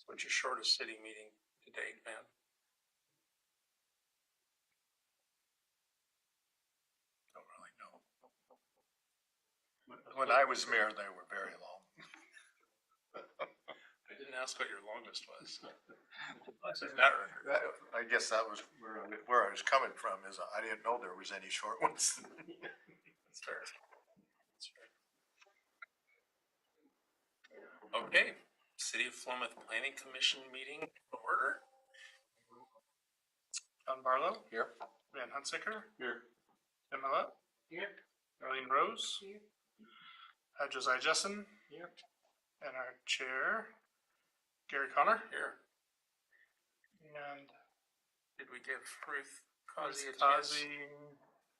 What's your shortest city meeting to date, man? Don't really know. When I was mayor, they were very long. I didn't ask what your longest was. I guess that was where I was coming from, is I didn't know there was any short ones. That's fair. That's fair. Okay, City of Philomath Planning Commission meeting order. John Barlow. Here. Van Hunsicker. Here. Tim Millett. Here. Arlene Rose. Here. Josiah Jessen. Here. And our chair, Gary Connor. Here. And Did we give Ruth Causey a chance? Kazi,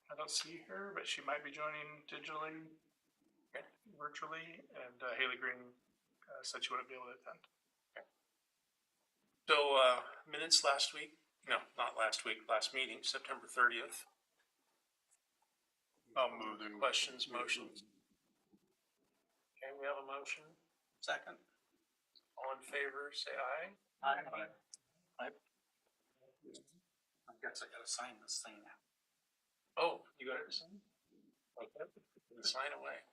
I don't see her, but she might be joining digitally, Okay. virtually. And Haley Green said she wouldn't be able to attend. So minutes last week, no, not last week, last meeting, September 30th. I'll move the Questions, motions? Okay, we have a motion. Second. All in favor, say aye. Aye. I guess I gotta sign this thing now. Oh, you got it to sign? Okay, then sign away.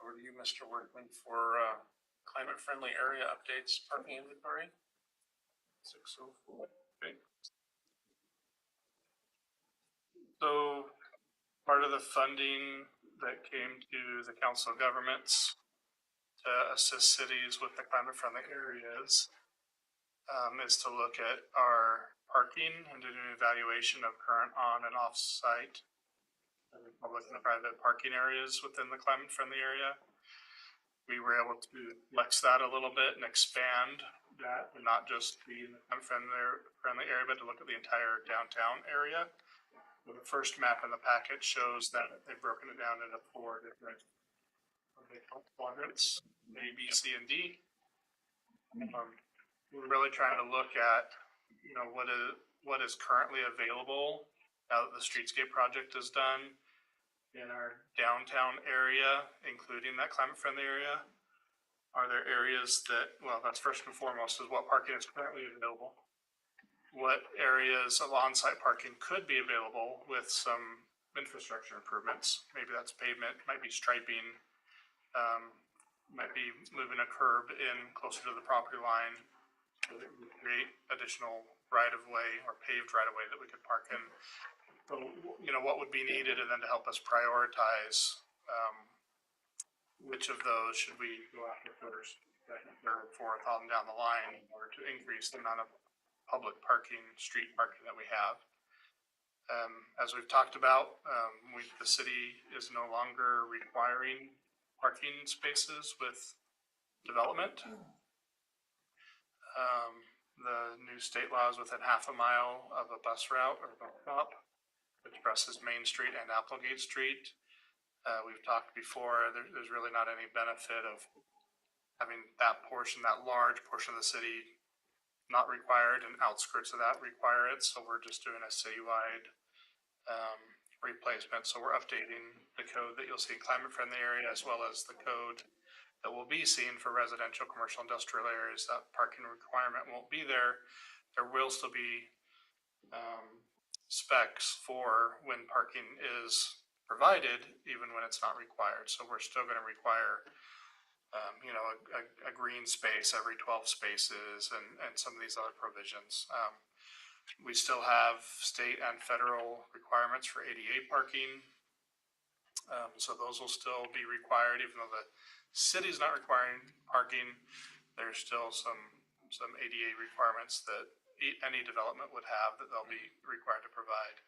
Over to you, Mr. Workman, for climate-friendly area updates, parking inventory. 604. Okay. So part of the funding that came to the Council of Governments to assist cities with the climate-friendly areas is to look at our parking and do an evaluation of current on and off-site public and private parking areas within the climate-friendly area. We were able to flex that a little bit and expand that, and not just be in the climate-friendly area, but to look at the entire downtown area. The first map in the packet shows that they've broken it down into 4 different quadrants, A, B, C, and D. We're really trying to look at, what is currently available now that the streetscape project is done in our downtown area, including that climate-friendly area. Are there areas that, well, that's first and foremost, is what parking is currently available. What areas of on-site parking could be available with some infrastructure improvements. Maybe that's pavement, might be striping, might be moving a curb in closer to the property line so that we create additional right-of-way or paved right-of-way that we could park in. So, what would be needed, and then to help us prioritize which of those should we go after first, second, third, fourth, on down the line in order to increase the amount of public parking, street parking that we have. As we've talked about, the city is no longer requiring parking spaces with development. The new state law is within half a mile of a bus route or bus stop, which crosses Main Street and Applegate Street. We've talked before, there's really not any benefit of having that large portion of the city not required, and outskirts of that require it. So we're just doing a citywide replacement. So we're updating the code that you'll see in climate-friendly area, as well as the code that will be seen for residential, commercial, industrial areas. That parking requirement won't be there. There will still be specs for when parking is provided, even when it's not required. So we're still going to require, a green space every 12 spaces and some of these other provisions. We still have state and federal requirements for ADA parking. So those will still be required, even though the city's not requiring parking. There's still some ADA requirements that any development would have that they'll be required to provide.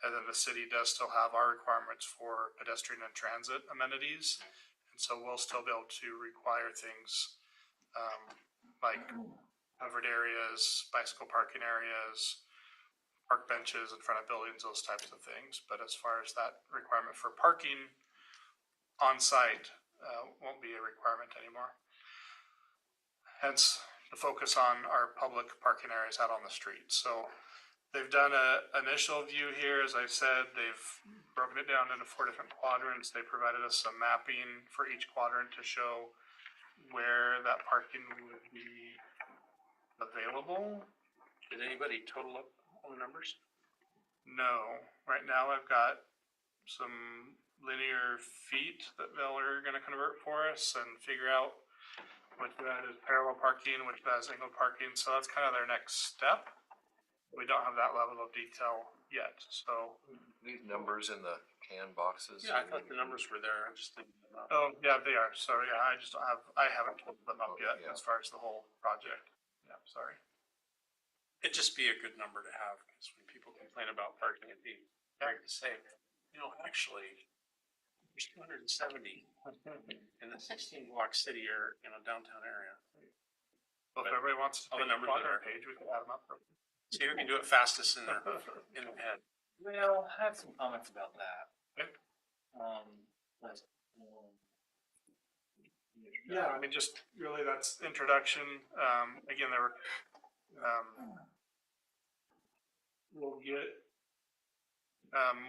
And then the city does still have our requirements for pedestrian and transit amenities. And so we'll still be able to require things like covered areas, bicycle parking areas, park benches in front of buildings, those types of things. But as far as that requirement for parking on site, won't be a requirement anymore. Hence the focus on our public parking areas out on the street. So They've done a initial view here, as I said, they've broken it down into 4 different quadrants. They provided us some mapping for each quadrant to show where that parking would be available. Did anybody total up all the numbers? No, right now I've got some linear feet that they're gonna convert for us and figure out which of that is parallel parking, which of that is angled parking, so that's kind of their next step. We don't have that level of detail yet, so, These numbers in the can boxes. Yeah, I thought the numbers were there, I just didn't. oh, yeah, they are, so yeah, I haven't totaled them up yet Yeah. as far as the whole project. Yeah, sorry. It'd just be a good number to have, because when people complain about parking, it'd be great to say, you know, actually, there's 270 in the 16-block city or, downtown area. Well, if everybody wants to All the take the numbers quadrant are- page, we can add them up. See who can do it fastest in the head. Well, I have some comments about that. Okay. But, Yeah, I mean, just really that's introduction. Again, there were, we'll get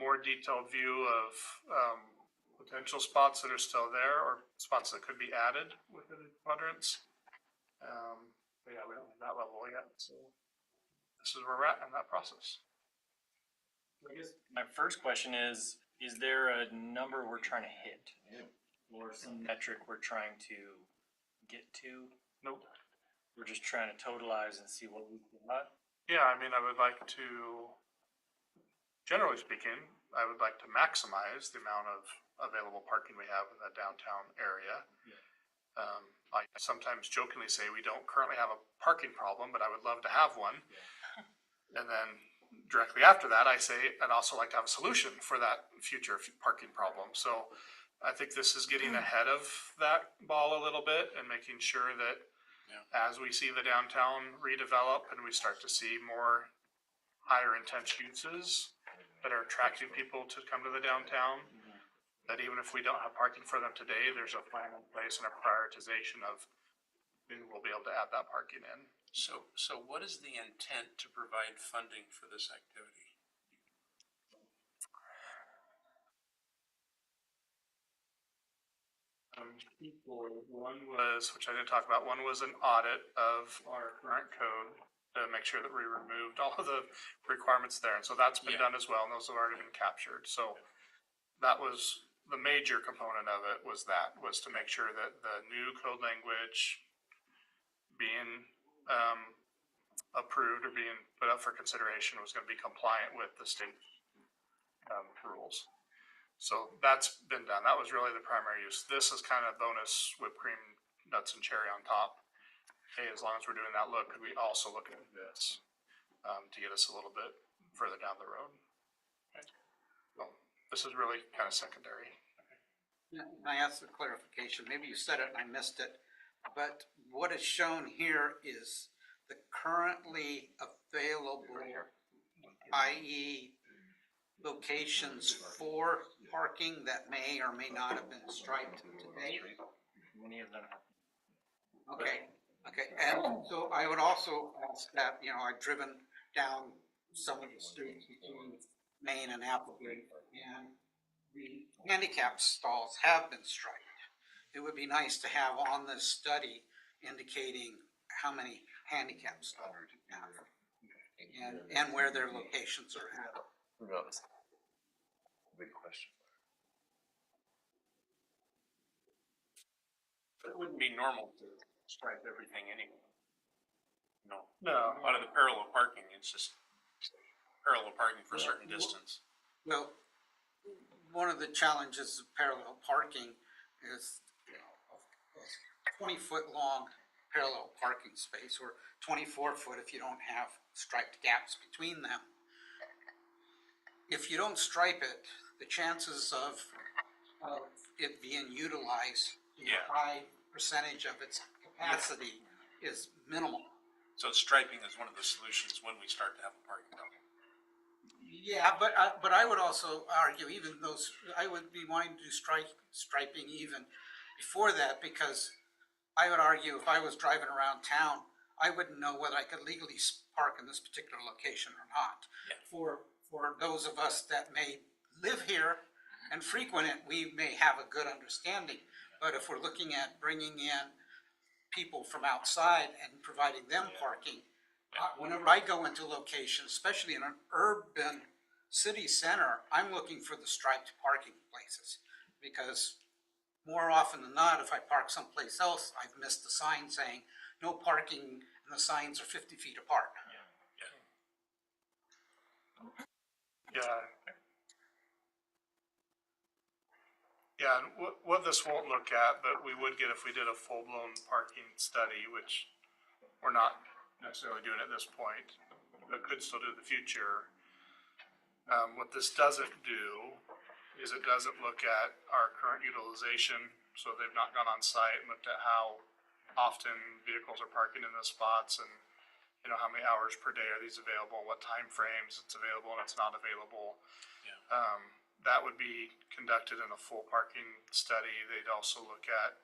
more detailed view of potential spots that are still there or spots that could be added within quadrants. But yeah, we don't have that level yet, so this is where we're at in that process. I guess my first question is there a number we're trying to hit? Or some metric we're trying to get to? Nope. We're just trying to totalize and see what we got? Yeah, I mean, I would like to, generally speaking, I would like to maximize the amount of available parking we have in the downtown area. Yeah. I sometimes jokingly say we don't currently have a parking problem, but I would love to have one. And then directly after that, I say, I'd also like to have a solution for that future parking problem. So I think this is getting ahead of that ball a little bit and making sure that as we see the downtown redevelop and we start to see more higher intense uses that are attracting people to come to the downtown, that even if we don't have parking for them today, there's a plan in place and a prioritization of when we'll be able to add that parking in. So what is the intent to provide funding for this activity? People, one was, which I didn't talk about, one was an audit of our current code to make sure that we removed all of the requirements there. And so that's been Yeah. done as well, and those have already been captured. So that was the major component of it, was to make sure that the new code language being approved or being put up for consideration was going to be compliant with the state rules. So that's been done. That was really the primary use. This is kind of bonus whipped cream, nuts and cherry on top. Hey, as long as we're doing that look, could we also look at this to get us a little bit further down the road? Okay. So this is really kind of secondary. Can I ask a clarification? Maybe you said it and I missed it, but what is shown here is the currently available, i.e. locations for parking that may or may not have been striped today? Many of them have. Okay, and so I would also ask that, I've driven down some of the streets between Main and Applegate, and the handicap stalls have been striped. It would be nice to have on this study indicating how many handicap stalls we have and where their locations are at. Who knows? Big question. But it wouldn't be normal to stripe everything anyway. No, No. out of the parallel parking, it's just parallel parking for a certain distance. Well, one of the challenges of parallel parking is, a 20-foot long parallel parking space, or 24-foot if you don't have striped gaps between them. If you don't stripe it, the chances of it being utilized in Yeah. a high percentage of its capacity is minimal. So striping is one of the solutions when we start to have a parking problem. Yeah, but I would also argue I would be wanting to do striping even before that, because I would argue if I was driving around town, I wouldn't know whether I could legally park in this particular location or not. Yeah. For those of us that may live here and frequent it, we may have a good understanding. But if we're looking at bringing in people from outside and providing them parking, whenever I go into locations, especially in an urban city center, I'm looking for the striped parking places. Because more often than not, if I park someplace else, I've missed the sign saying no parking and the signs are 50 feet apart. Yeah. Yeah, and what this won't look at, but we would get if we did a full-blown parking study, which we're not necessarily doing at this point, but could still do in the future. What this doesn't do is it doesn't look at our current utilization, so they've not gone on site and looked at how often vehicles are parking in the spots and, you know, how many hours per day are these available, what time frames it's available and it's not available. That would be conducted in a full parking study. They'd also look at,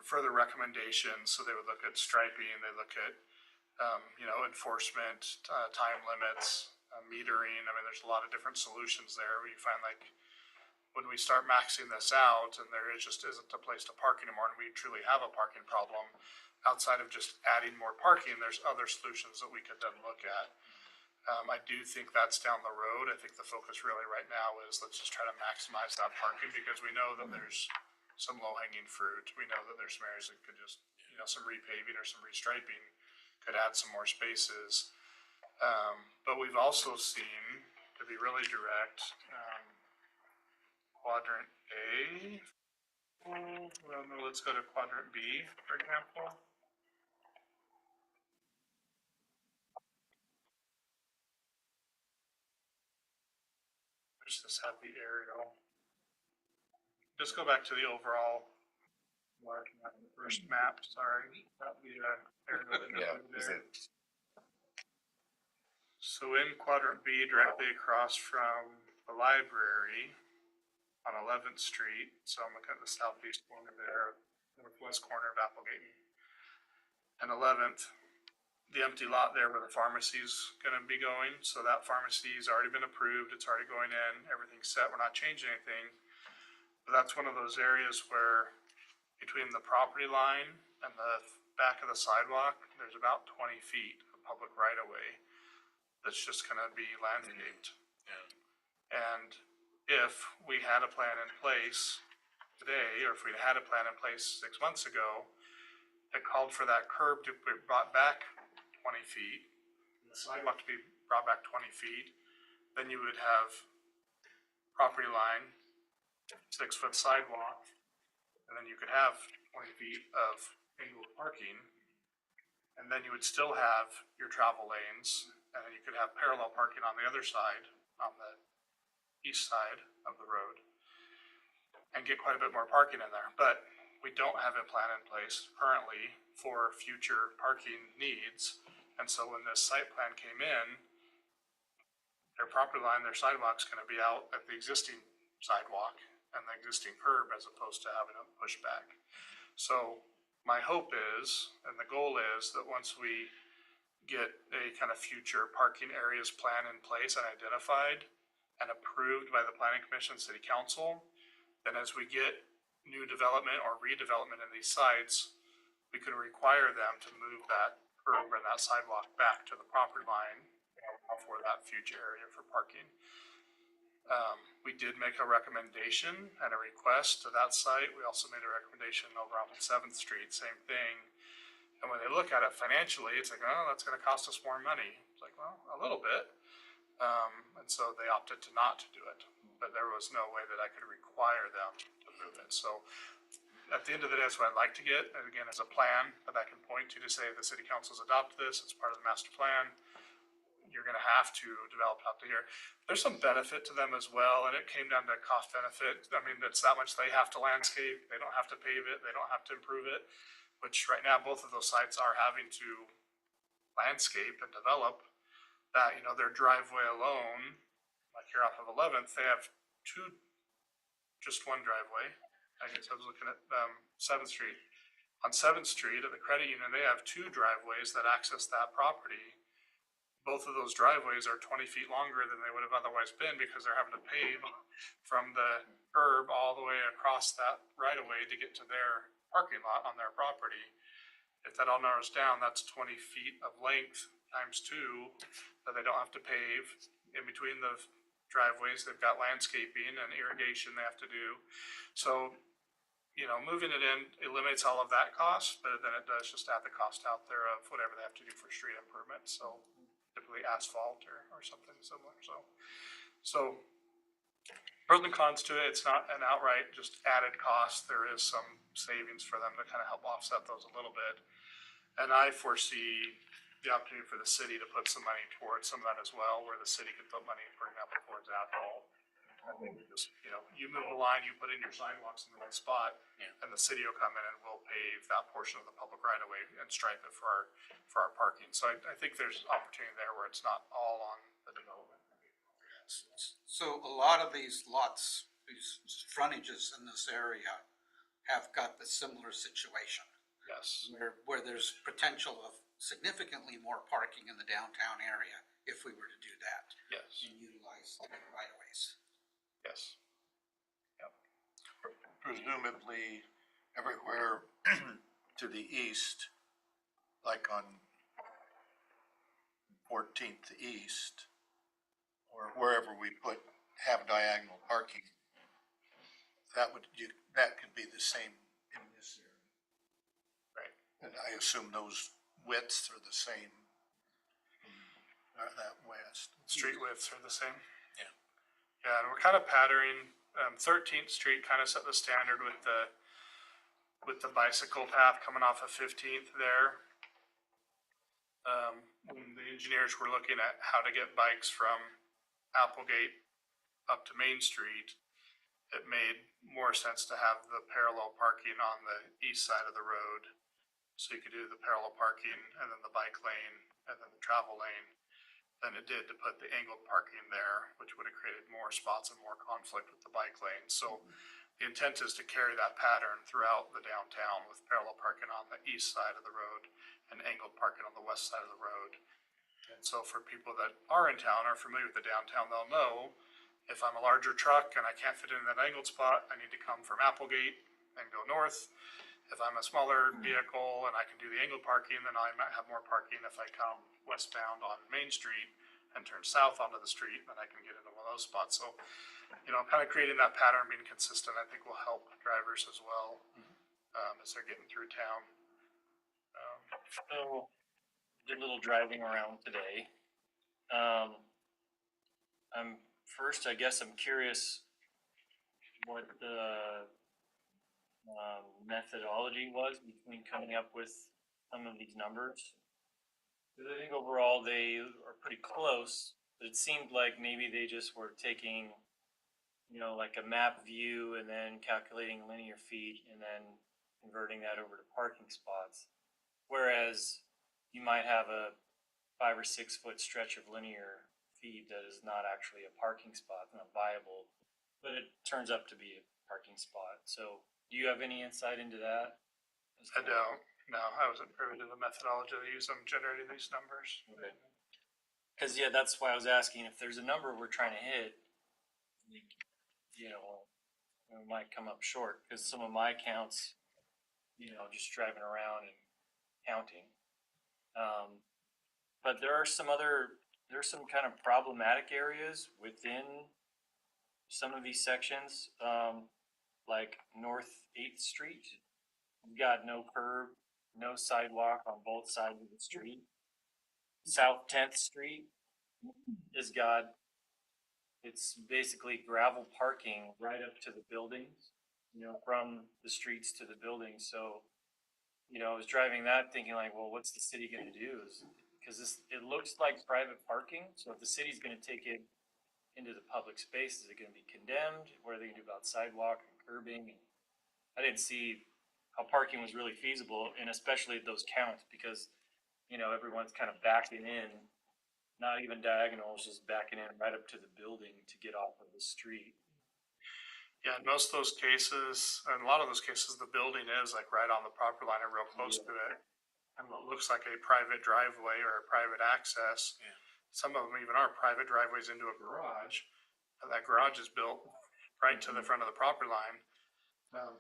further recommendations. So they would look at striping, they look at, enforcement, time limits, metering. I mean, there's a lot of different solutions there. We find like when we start maxing this out and there just isn't a place to park anymore and we truly have a parking problem, outside of just adding more parking, there's other solutions that we could then look at. I do think that's down the road. I think the focus really right now is let's just try to maximize that parking because we know that there's some low hanging fruit. We know that there's some areas that could just, some repaving or some restriping could add some more spaces. But we've also seen, to be really direct, quadrant A. Well, no, let's go to quadrant B, for example. Let's just have the aerial. Just go back to the overall large map, the first map, sorry. Not the aerial that Yeah, goes is there. it, So in quadrant B, directly across from the library on 11th Street, so I'm looking at the southeast corner there, northwest corner of Applegate and 11th, the empty lot there where the pharmacy's gonna be going, so that pharmacy's already been approved, it's already going in, everything's set, we're not changing anything. But that's one of those areas where between the property line and the back of the sidewalk, there's about 20 feet of public right of way that's just gonna be landscaped. And if we had a plan in place today, or if we'd had a plan in place 6 months ago, that called for that curb to be brought back 20 feet, the sidewalk to be brought back 20 feet, then you would have property line, 6-foot sidewalk, and then you could have 20 feet of angled parking. And then you would still have your travel lanes, and then you could have parallel parking on the other side, on the east side of the road, and get quite a bit more parking in there. But we don't have a plan in place currently for future parking needs. And so when this site plan came in, their property line, their sidewalk's gonna be out at the existing sidewalk and the existing curb as opposed to having it pushed back. So my hope is, and the goal is, that once we get a kind of future parking areas plan in place and identified and approved by the planning commission and city council, then as we get new development or redevelopment in these sites, we could require them to move that curb and that sidewalk back to the property line for that future area for parking. We did make a recommendation and a request to that site. We also made a recommendation over on 7th Street, same thing. And when they look at it financially, it's like, oh, that's gonna cost us more money. It's like, well, a little bit. And so they opted to not do it, but there was no way that I could require them to move it. So at the end of the day, that's what I'd like to get, and again, as a plan that I can point to say the city council's adopted this, it's part of the master plan. You're gonna have to develop out to here. There's some benefit to them as well, and it came down to cost benefit. I mean, it's that much they have to landscape, they don't have to pave it, they don't have to improve it, which right now, both of those sites are having to landscape and develop that, their driveway alone, like here off of 11th, they have just one driveway. I guess I was looking at 7th Street. On Seventh Street at the credit union, they have two driveways that access that property. Both of those driveways are 20 feet longer than they would have otherwise been because they're having to pave from the curb all the way across that right of way to get to their parking lot on their property. If that all narrows down, that's 20 feet of length times two that they don't have to pave. In between the driveways, they've got landscaping and irrigation they have to do. So, you know, moving it in eliminates all of that cost, but then it does just add the cost out there of whatever they have to do for street improvements. So typically asphalt or something similar. So pros and cons to it. It's not an outright just added cost. There is some savings for them to kind of help offset those a little bit. And I foresee the opportunity for the city to put some money towards some of that as well, where the city could put money, for example, towards asphalt. I think we just, you know, you move the line, you put in your sidewalks in the right spot, and the city will come in and we'll pave that portion of the public right of way and stripe it for our parking. So I think there's opportunity there where it's not all on the development. So a lot of these lots, these frontages in this area have got the similar situation Yes, where there's potential of significantly more parking in the downtown area if we were to do that yes, and utilize the right of ways. yes. Presumably everywhere to the east, like on 14th East, or wherever we have diagonal parking, that could be the same in this area. Right. And I assume those widths are the same, that west. Street widths are the same. Yeah. Yeah, and we're kind of patterning, 13th Street kind of set the standard with the bicycle path coming off of 15th there. When the engineers were looking at how to get bikes from Applegate up to Main Street, it made more sense to have the parallel parking on the east side of the road. So you could do the parallel parking and then the bike lane and then the travel lane than it did to put the angled parking there, which would have created more spots and more conflict with the bike lane. So the intent is to carry that pattern throughout the downtown with parallel parking on the east side of the road and angled parking on the west side of the road. And so for people that are in town, are familiar with the downtown, they'll know if I'm a larger truck and I can't fit in that angled spot, I need to come from Applegate and go north. If I'm a smaller vehicle and I can do the angled parking, then I might have more parking if I come westbound on Main Street and turn south onto the street, then I can get into one of those spots. So, you know, kind of creating that pattern, being consistent, I think will help drivers as well, as they're getting through town. So, did a little driving around today. I guess I'm curious what the methodology was between coming up with some of these numbers. Because I think overall they are pretty close, but it seemed like maybe they just were taking, you know, like a map view and then calculating linear feet and then converting that over to parking spots. Whereas you might have a 5 or 6 foot stretch of linear feet that is not actually a parking spot, not viable, but it turns up to be a parking spot. So do you have any insight into that? I don't, no, I wasn't privy to the methodology they use on generating these numbers. Okay. Because yeah, that's why I was asking if there's a number we're trying to hit, you know, we might come up short. Because some of my counts, you know, just driving around and counting. But there's some kind of problematic areas within some of these sections, like North 8th Street. You've got no curb, no sidewalk on both sides of the street. South 10th Street it's basically gravel parking right up to the buildings, you know, from the streets to the buildings. So, you know, I was driving that thinking like, well, what's the city gonna do? Because it looks like private parking, so if the city's gonna take it into the public space, is it gonna be condemned? What are they gonna do about sidewalk and curbing? I didn't see how parking was really feasible, and especially at those counts, because, you know, everyone's kind of backing in, not even diagonals, just backing in right up to the building to get off of the street. Yeah, in most of those cases, and a lot of those cases, the building is like right on the property line or real close to it. And what looks like a private driveway or a private access. Yeah. Some of them even are private driveways into a garage. And that garage is built right to the front of the property line.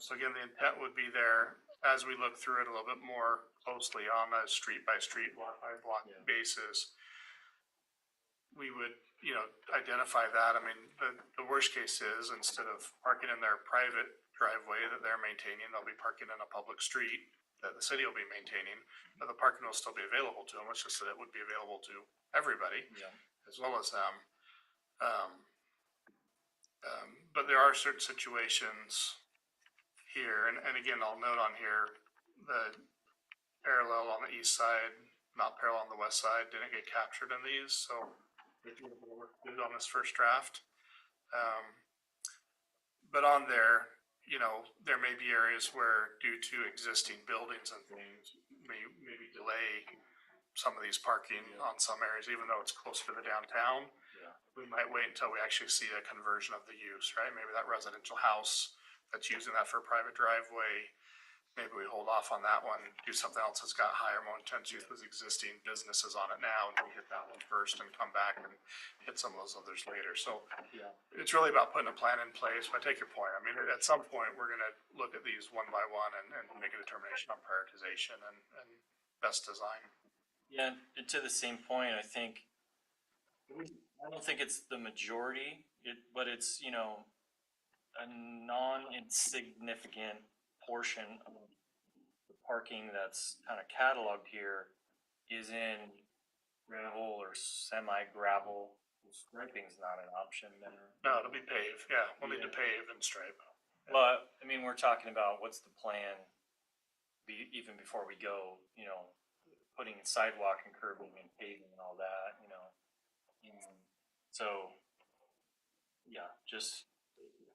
So again, the intent would be there as we look through it a little bit more closely on a street by street, block by block basis. We would, identify that. I mean, the worst case is instead of parking in their private driveway that they're maintaining, they'll be parking in a public street that the city will be maintaining, but the parking will still be available to them. It's just that it would be available to everybody Yeah. as well as them. But there are certain situations here, and again, I'll note on here, the parallel on the east side, not parallel on the west side, didn't get captured in these, so we did a little work to do on this first draft. But on there, there may be areas where due to existing buildings and things, maybe delay some of these parking on some areas, even though it's close to the downtown. Yeah. We might wait until we actually see a conversion of the use, right? Maybe that residential house that's using that for a private driveway, maybe we hold off on that one, do something else that's got higher, more intense use with existing businesses on it now, and we hit that one first and come back and hit some of those others later. So Yeah. it's really about putting a plan in place. But I take your point. I mean, at some point, we're gonna look at these one by one and make a determination on prioritization and best design. Yeah, and to the same point, I think, I don't think it's the majority, but it's, a non-insignificant portion of the parking that's kind of cataloged here is in gravel or semi-gravel. Striping's not an option then. No, it'll be paved. Yeah, we'll need to pave and stripe. But, I mean, we're talking about what's the plan even before we go, putting in sidewalk and curbing and paving and all that, And so, yeah, just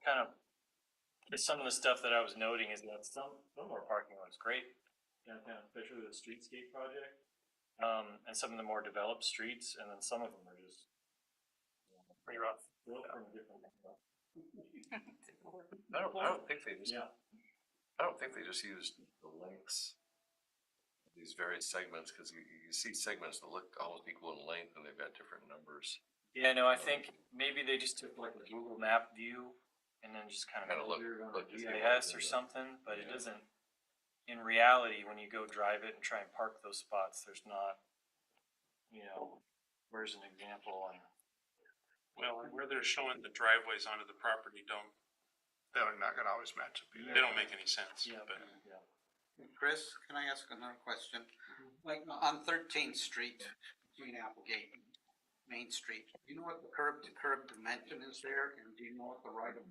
kind of, some of the stuff that I was noting is that some more parking looks great downtown, especially the streetscape project. And some of the more developed streets, and then some of them are just Pretty rough. built from different. I don't think they just, Yeah. I don't think they just used the lengths of these various segments, cause you see segments that look almost equal in length and they've got different numbers. Yeah, no, I think maybe they just took like a Google map view and then just kind Kinda of look- measured on look a to see what GIS it or is. something, but it Yeah. doesn't, in reality, when you go drive it and try and park those spots, there's not, where's an example on, Well, and where they're showing the driveways onto the property They're not gonna always match up either. they don't make any sense, yeah, but. yeah. Chris, can I ask another question? Like on 13th Street, between Applegate and Main Street, do you know what the curb to curb dimension is there, and do you know what the right of?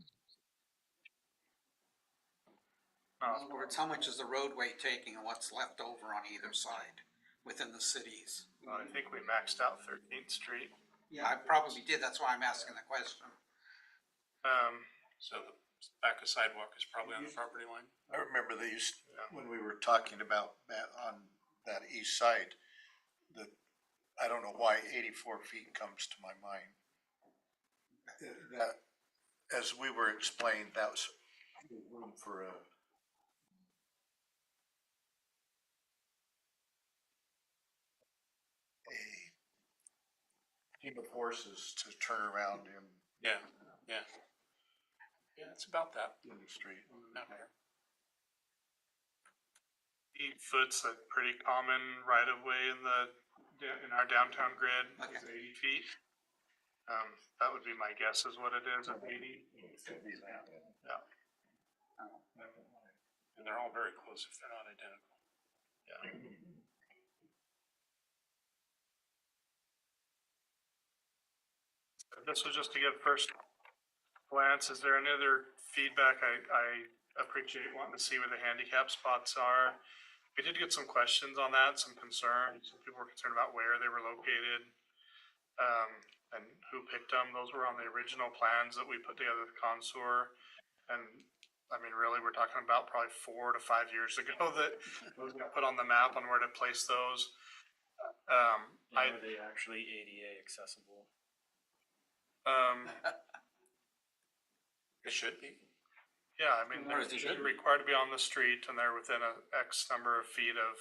In other words, how much is the roadway taking and what's left over on either side within the cities? I think we maxed out 13th Street. Yeah, I probably did, that's why I'm asking the question. So the back of sidewalk is probably on the property line? I remember they used, when we were talking about that on that east side, I don't know why 84 feet comes to my mind. That, as we were explained, that was room for a team of horses to turn around Yeah, yeah. Yeah, it's about that. in the street. Not there. 8 foot's a pretty common right of way in our downtown grid, is Okay. 80 feet. That would be my guess is what it is at 80. Yeah. And they're all very close if they're not identical. This was just to get first glance. Is there any other feedback? I appreciate wanting to see where the handicap spots are. We did get some questions on that, some concerns. Some people were concerned about where they were located, and who picked them. Those were on the original plans that we put together with Consor. And I mean, really, we're talking about probably 4 to 5 years ago that those got put on the map on where to place those. And are they actually ADA accessible? It should be. Yeah, I mean, Or they're is it they're good? required to be on the street and they're within a X number of feet of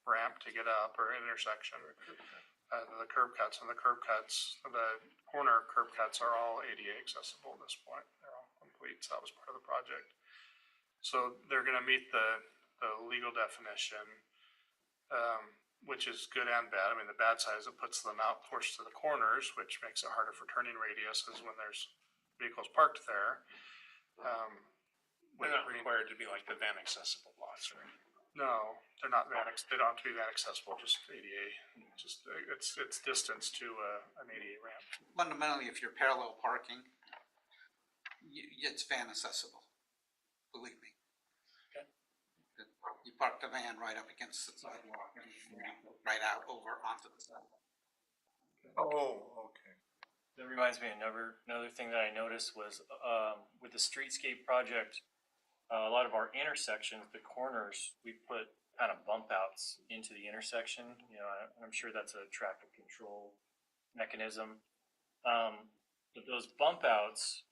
ramp to get up or intersection. The curb cuts and the corner curb cuts are all ADA accessible at this point. They're all complete, so that was part of the project. So they're gonna meet the legal definition, which is good and bad. I mean, the bad side is it puts them out close to the corners, which makes it harder for turning radiuses when there's vehicles parked there. They're not required to be like the van accessible lots, right? No, they're not they don't have to be that accessible, just ADA, just, it's distance to, an ADA ramp. Fundamentally, if you're parallel parking, it's van accessible, believe me. Okay. You park the van right up against the sidewalk and you ramp right out over onto the sidewalk. Oh, okay. That reminds me, another thing that I noticed was, with the streetscape project, a lot of our intersections, the corners, we put kind of bump outs into the intersection, you know, I'm sure that's a traffic control mechanism. But those bump outs,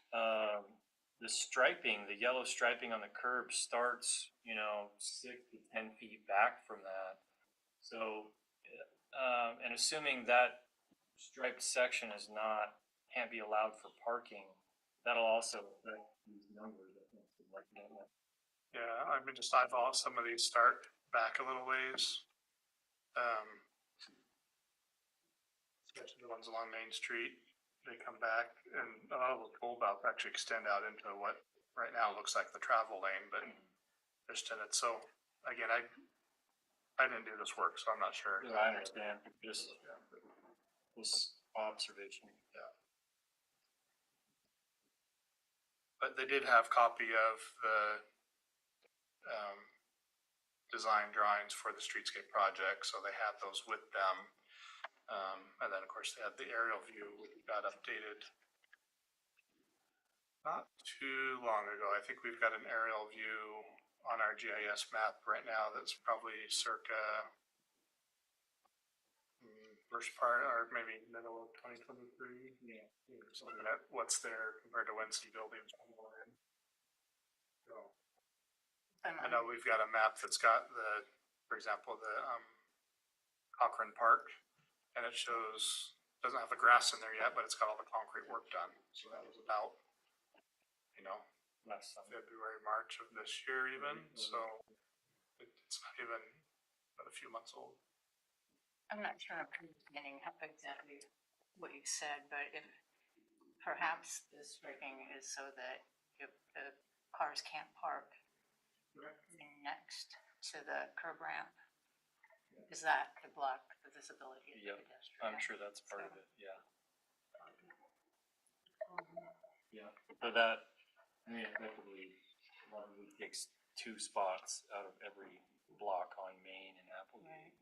the striping, the yellow striping on the curb starts, 6 to 10 feet back from that. So, and assuming that striped section can't be allowed for parking, that'll also affect these numbers, I think. Yeah, I mean, just eyeball some of these start back a little ways. Especially the ones along Main Street, they come back and a lot of those bulb outs actually extend out into what right now looks like the travel lane, but they're extended. So again, I didn't do this work, so I'm not sure. Yeah, I understand, just this observation. But they did have copy of the design drawings for the streetscape project, so they had those with them. And then, of course, they had the aerial view, which got updated not too long ago. I think we've got an aerial view on our GIS map right now that's probably circa first part or maybe middle of 2023. Yeah. Just looking at what's there compared to when some buildings are more in. So I know we've got a map that's got for example, the Cochrane Park, and it doesn't have the grass in there yet, but it's got all the concrete work done. So that was about, Last summer. February, March of this year even. So it's not even but a few months old. I'm not sure I'm understanding exactly what you said, but if perhaps the striping is so that if the cars can't park next to the curb ramp, is that to block the visibility of the Yep, pedestrian? I'm sure that's part of it, yeah. Yeah, but that, effectively, probably takes 2 spots out of every block on Main and Applegate.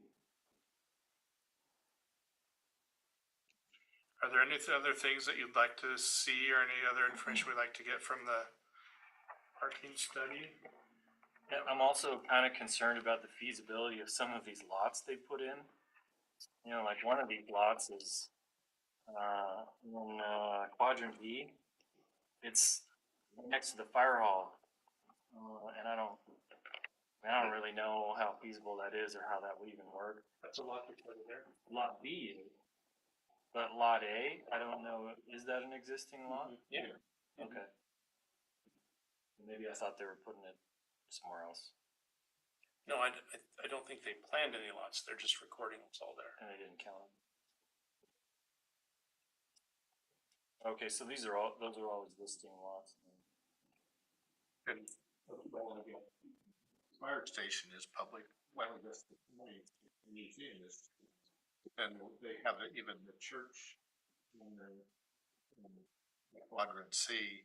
Are there any other things that you'd like to see or any other information we'd like to get from the parking study? Yeah, I'm also kind of concerned about the feasibility of some of these lots they put in. Like one of these lots is in quadrant B. It's next to the fire hall, and I don't really know how feasible that is or how that would even work. That's a lot to put in there. Lot B is, but lot A, I don't know. Is that an existing lot? Yeah. Okay. Maybe I thought they were putting it somewhere else, No, I don't think they planned any lots. They're just recording what's all there. and they didn't count them. Okay, so those are all existing lots. And fire station is public, well, I guess the museum is, and they have even the church in the quadrant C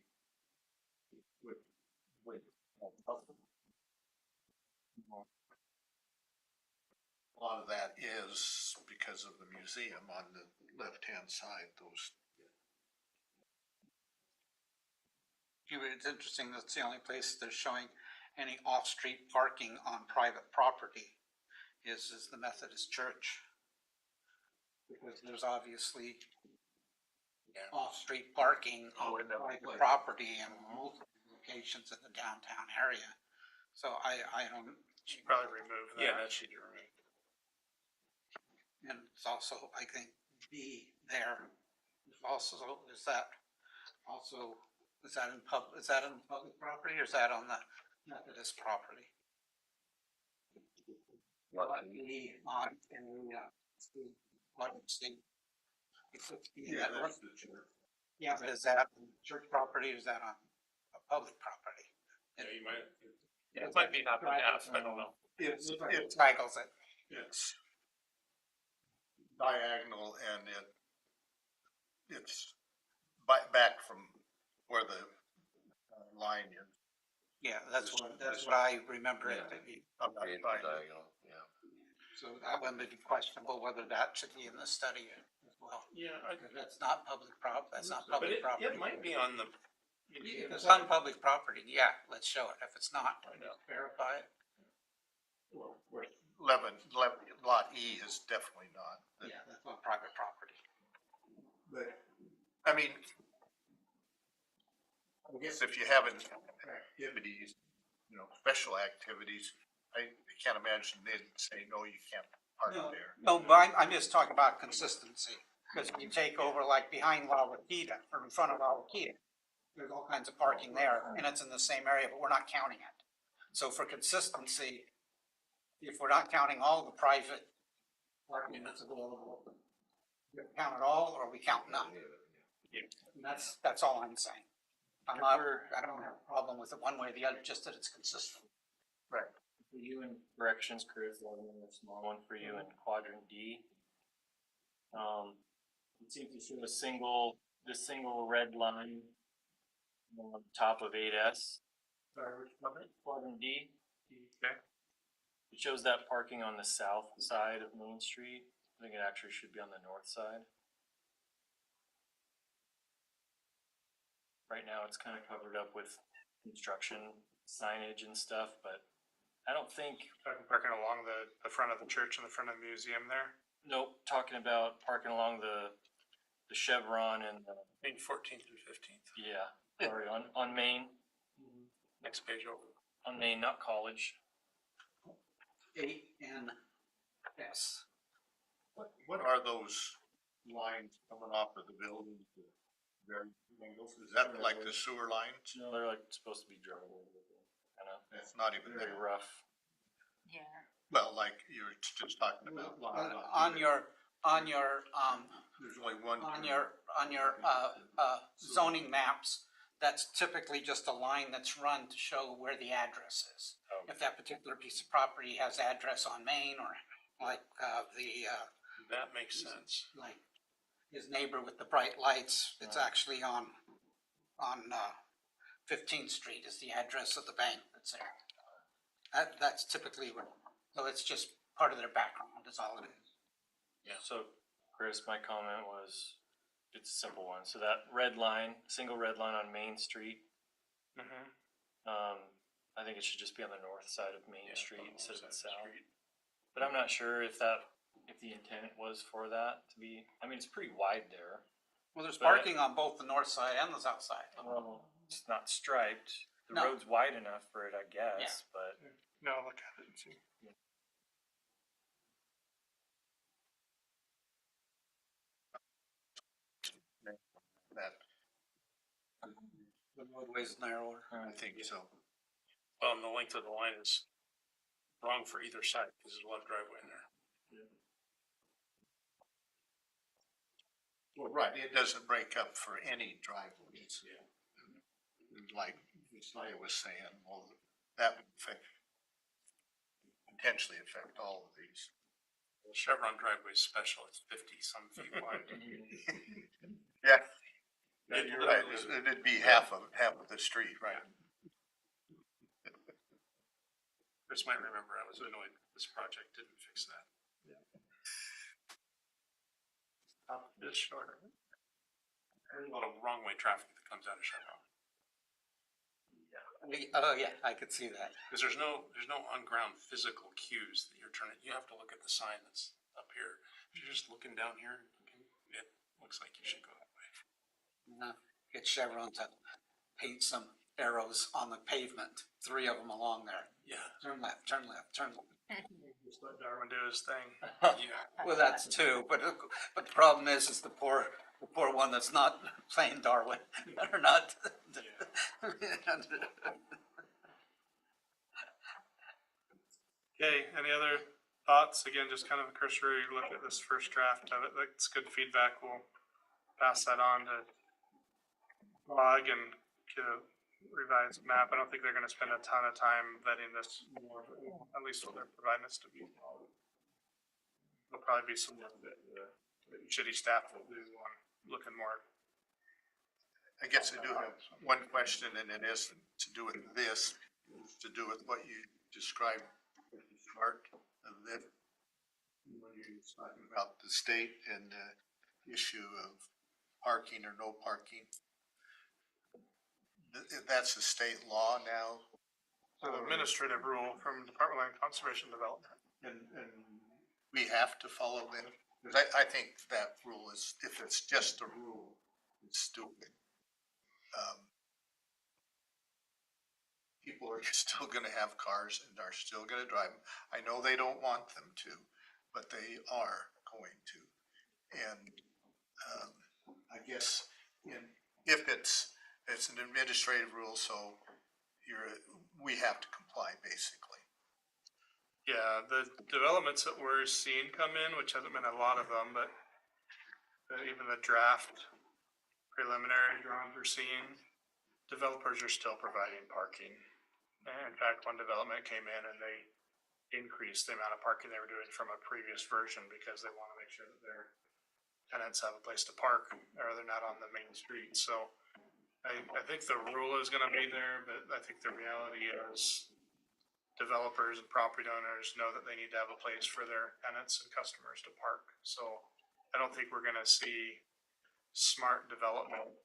with a lot of that is because of the museum on the left-hand side, those. It's interesting, that's the only place they're showing any off-street parking on private property is the Methodist Church. Because there's obviously off-street parking on private property and multiple locations in the downtown area. So I don't, Should probably remove that. Yeah, that should be removed. and it's also, I think, B there is also, is that also, is that in public property or is that on the Methodist property? Lot B on, in the, state. Yeah, that's the church. Yeah, but is that on church property or is that on a public property? Yeah, you might, it might be half and half, I don't know. It's Titles it. it's diagonal and it's back from where the line is. Yeah, that's what I remember it to be. I'm not Create buying it. diagonal, yeah. So that one would be questionable whether that should be in the study as well. Yeah, Because that's not that's not but public property. it might be on the. If it's on public property, yeah, let's show it. If it's not, verify it. Well, 11 lot E is definitely not. Yeah, that's on private property. But, I mean, I guess if you have activities, special activities, I can't imagine they'd say, no, you can't park there. No, but I'm just talking about consistency, because when you take over like behind La Waquita, or in front of La Waquita, there's all kinds of parking there, and it's in the same area, but we're not counting it. So for consistency, if we're not counting all the private parking that's available, we count it all, or we count none? And that's all I'm saying. I don't have a problem with it one way or the other, just that it's consistent. Right. For you in corrections, Chris, a small one for you in quadrant D. It seems to show this single red line on top of 8S. Sorry, which one? Quadrant D. Okay. It shows that parking on the south side of Main Street. I think it actually should be on the north side. Right now, it's kind of covered up with construction signage and stuff, but I don't think, Parking along the front of the church and the front of the museum there. nope, talking about parking along the Chevron and the, Main 14th through 15th, yeah, sorry, on Main, next page over. on Main, not College. 8NS. What are those lines coming off of the building? Is that like the sewer lines? No, they're like supposed to be drivable, kind of It's not even very there. rough. Yeah. Well, like you were just talking about. On your, There's only one. zoning maps, that's typically just a line that's run to show where the address is. If that particular piece of property has address on Main, or like, That makes sense. like his neighbor with the bright lights, it's actually on 15th Street is the address of the bank that's there. That's typically where, so it's just part of their background, is all it is. Yeah. So, Chris, my comment was, it's a simple one. So that red line, single red line on Main Street, I think it should just be on the north side of Main Street instead of the south. But I'm not sure if the intent was for that to be, I mean, it's pretty wide there. Well, there's But- parking on both the north side and the south side. Well, it's not striped. The No. road's wide enough for it, I guess, but No, look at it and see. That, The roadway's narrower. I think so. Well, and the length of the line is wrong for either side, because there's a lot of driveway in there. Well, right, it doesn't break up for any driveways. Like Saya was saying, well, that would potentially affect all of these. The Chevron driveway is special, it's 50-some feet wide. Yeah. It You're right, literally- it'd be half of the street, right? Chris might remember, I was annoyed this project didn't fix that. It's shorter. There's a lot of wrong way traffic that comes out of Chevron. Oh, yeah, I could see that. Because there's no on ground physical cues that you're turning, you have to look at the sign that's up here. If you're just looking down here, it looks like you should go that way. Get Chevron to paint some arrows on the pavement, 3 of them along there. Yeah. Turn left, turn left, turn left. Just let Darwin do his thing. Yeah. Well, that's two, but the problem is the poor one that's not playing Darwin, or not. Okay, any other thoughts? Again, just kind of a cursory look at this first draft of it. That's good feedback. We'll pass that on to Log and get a revised map. I don't think they're gonna spend a ton of time vetting this more, at least what they're providing us to be. There'll probably be some work that the city staff will do on looking more. I guess I do have one question, and it is to do with this, to do with what you described at the start of this. When you was talking about the state and the issue of parking or no parking. That's a state law now. So administrative rule from Department of Land Conservation Development. And we have to follow them. 'Cause I think that rule is, if it's just a rule, it's stupid. People are still gonna have cars and are still gonna drive them. I know they don't want them to, but they are going to. And, I guess if it's an administrative rule, so we have to comply basically. Yeah, the developments that we're seeing come in, which hasn't been a lot of them, but even the draft preliminary drawings we're seeing, developers are still providing parking. And in fact, one development came in and they increased the amount of parking they were doing from a previous version because they want to make sure that their tenants have a place to park or they're not on the main street. So I think the rule is gonna be there, but I think the reality is developers and property owners know that they need to have a place for their tenants and customers to park. So I don't think we're gonna see smart development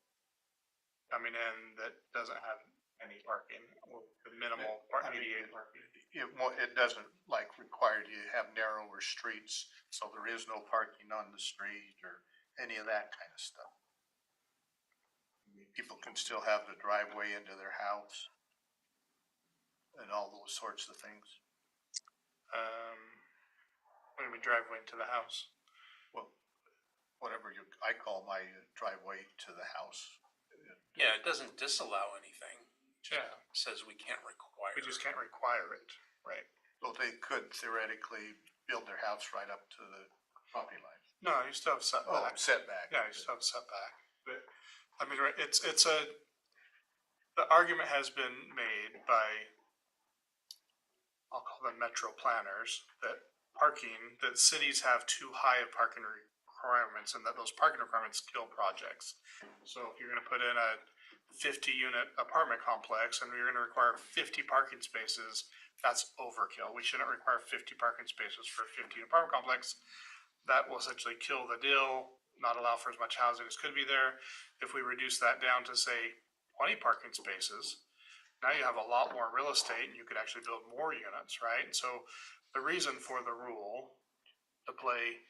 coming in that doesn't have any parking or minimal ADA parking. It doesn't like require you to have narrower streets, so there is no parking on the street or any of that kind of stuff. People can still have the driveway into their house and all those sorts of things. What do we driveway into the house? Well, whatever I call my driveway to the house. Yeah, it doesn't disallow anything. Yeah. It says we can't require. We just can't require it, right? So they could theoretically build their house right up to the property line. No, you still have setback. Setback. Yeah, you still have setback, but, I mean, right, the argument has been made by, I'll call them metro planners, that cities have too high of parking requirements and that those parking requirements kill projects. So if you're gonna put in a 50-unit apartment complex and you're gonna require 50 parking spaces, that's overkill. We shouldn't require 50 parking spaces for a 50 apartment complex. That will essentially kill the deal, not allow for as much housing as could be there. If we reduce that down to say 20 parking spaces, now you have a lot more real estate and you could actually build more units, right? And so the reason for the rule to play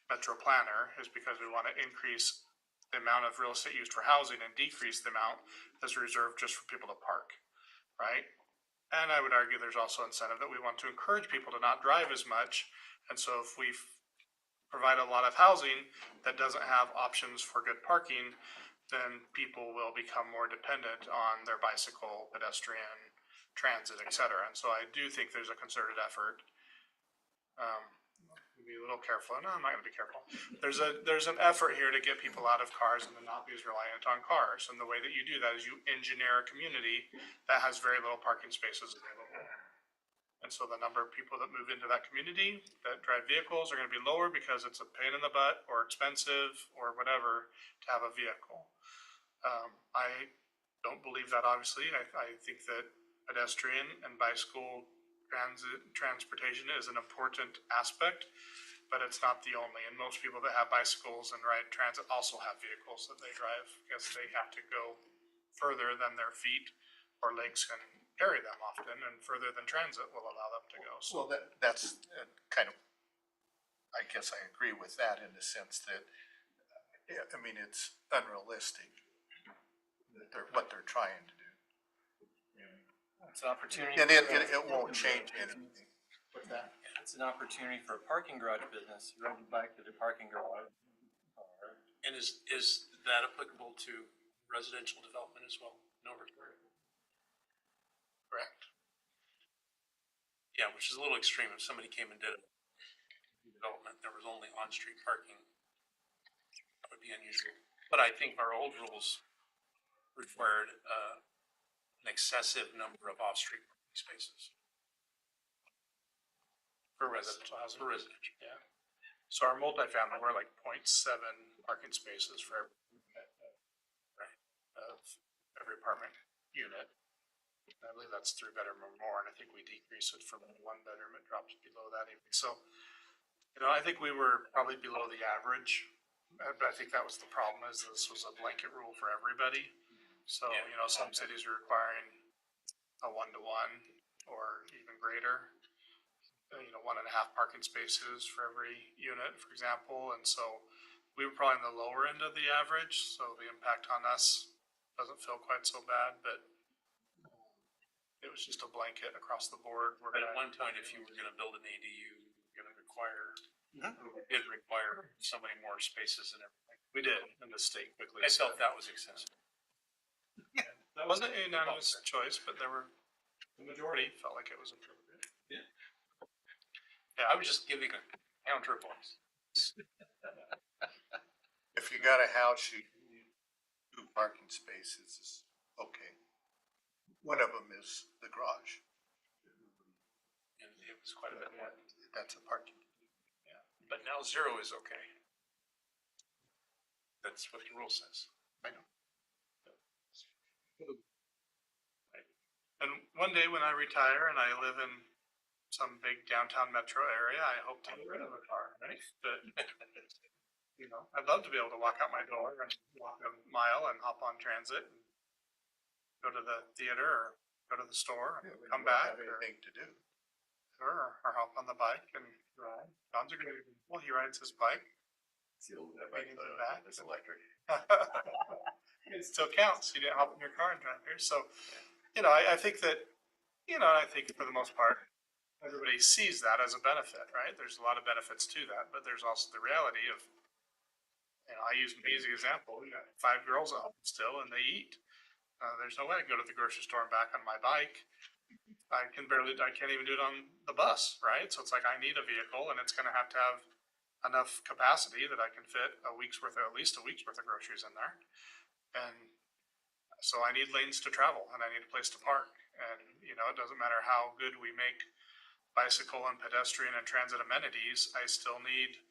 metro planner is because we want to increase the amount of real estate used for housing and decrease the amount that's reserved just for people to park, right? And I would argue there's also incentive that we want to encourage people to not drive as much. And so if we provide a lot of housing that doesn't have options for good parking, then people will become more dependent on their bicycle, pedestrian, transit, et cetera. And so I do think there's a concerted effort. Be a little careful. No, I'm not gonna be careful. There's an effort here to get people out of cars and to not be as reliant on cars. And the way that you do that is you engineer a community that has very little parking spaces available. And so the number of people that move into that community that drive vehicles are gonna be lower because it's a pain in the butt or expensive or whatever to have a vehicle. I don't believe that, obviously. I think that pedestrian and bicycle transportation is an important aspect, but it's not the only. And most people that have bicycles and ride transit also have vehicles that they drive because they have to go further than their feet or legs can carry them often, and further than transit will allow them to go. So Well, that's kind of, I guess I agree with that in the sense that, I mean, it's unrealistic that what they're trying to do. It's an opportunity. And it won't change anything. With that. It's an opportunity for a parking garage business. You ride your bike to the parking garage. And is that applicable to residential development as well? No requirement. Correct. Yeah, which is a little extreme. If somebody came and did a development, there was only on-street parking. That would be unusual. But I think our old rules required an excessive number of off-street parking spaces. For residential housing. For residential. Yeah. So our multifamily, we're like 0.7 parking spaces for every unit of every apartment unit. I believe that's 3 bedroom or more, and I think we decrease it from 1 bedroom, it drops below that even. So, I think we were probably below the average, but I think that was the problem, is this was a blanket rule for everybody. So, Yeah. Some cities are requiring a 1-to-1 or even greater. 1.5 parking spaces for every unit, for example, and so we were probably in the lower end of the average, so the impact on us doesn't feel quite so bad, but it was just a blanket across the board. But at one time, if you were gonna build an ADU, you're gonna did require so many more spaces and everything. We did, and the state quickly I said. felt that was excessive. That wasn't a unanimous choice, but the majority felt like it was appropriate. I was just giving a counterpoint. If you got a house, you need 2 parking spaces, okay. One of them is the garage. And it was quite a bit more. That's a parking. But now 0 is okay. That's what the rule says. I know. And one day when I retire and I live in some big downtown metro area, I hope to get rid of a car, right? But, I'd love to be able to walk out my door and walk a mile and hop on transit and go to the theater or go to the store and come back. Have anything to do. Or hop on the bike and ride. John's a great example. He rides his bike. It's the old, Meetings in the back. it's electric. It still counts. You didn't hop in your car and drive here. So, I think that, I think for the most part, everybody sees that as a benefit, right? There's a lot of benefits to that, but there's also the reality of, I use me as an example. We got 5 girls at home still, and they eat. There's no way I can go to the grocery store and back on my bike. I can't even do it on the bus, right? So it's like I need a vehicle, and it's going to have enough capacity that I can fit at least a week's worth of groceries in there. And so I need lanes to travel, and I need a place to park. And, it doesn't matter how good we make bicycle and pedestrian and transit amenities, I still need